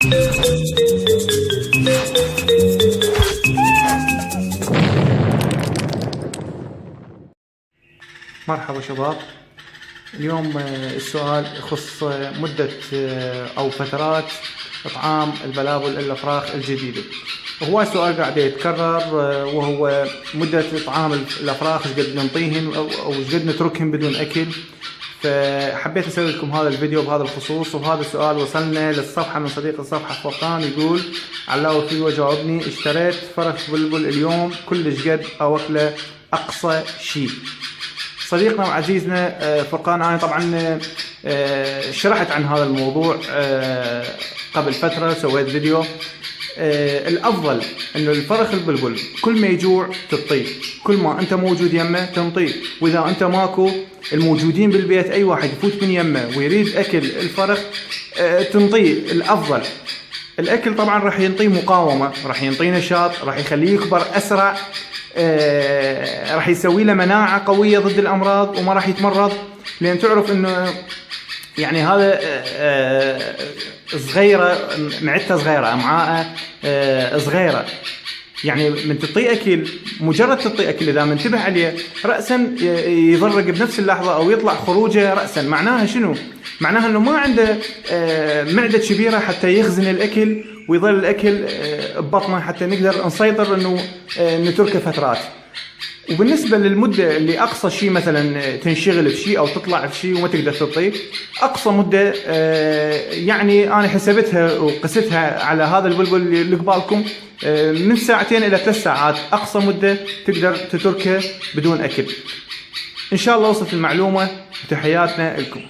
مرحبا شباب. اليوم السؤال يخص مدة أو فترات إطعام البلابل الأفراخ الجديدة. هو السؤال قاعد يتكرر، وهو مدة إطعام الأفراخ، ايش قد ننطيهن أو ايش قد نتركهن بدون أكل. فحبيت أسوي لكم هذا الفيديو بهذا الخصوص. وهذا السؤال وصلنا للصفحة من صديق الصفحة فرقان، يقول: علاوي فيه وجاوبني، اشتريت فرخ بلبل اليوم، كلش قد أوكله أقصى شيء. صديقنا وعزيزنا فرقان، أنا طبعا شرحت عن هذا الموضوع قبل فترة، سويت فيديو. الأفضل إنه الفرخ البلبل كل ما يجوع تعطيه، كل ما أنت موجود يمه تنطيه، وإذا أنت ماكو الموجودين بالبيت أي واحد يفوت من يمه ويريد أكل الفرخ تنطيه. الأفضل الأكل طبعا راح ينطيه مقاومة، راح ينطيه نشاط، راح يخليه يكبر أسرع، راح يسوي له مناعة قوية ضد الأمراض وما راح يتمرض. لأن تعرف إنه يعني هذا صغيرة، معدته صغيرة، أمعاءه صغيرة، يعني من تعطيه أكل، مجرد تعطيه أكل إذا منتبه عليه رأسا يضرق بنفس اللحظة أو يطلع خروجه رأسا. معناها شنو؟ معناها إنه ما عنده معدة كبيرة حتى يخزن الأكل ويظل الأكل ببطنه حتى نقدر نسيطر إنه نتركه فترات. وبالنسبة للمدة اللي أقصى شيء مثلا تنشغل بشيء أو تطلع بشيء وما تقدر تعطيه، أقصى مدة يعني أنا حسبتها وقستها على هذا البلبل اللي قبالكم، من 2 إلى 3 ساعات أقصى مدة تقدر تتركه بدون أكل. إن شاء الله وصلت المعلومة، وتحياتنا لكم.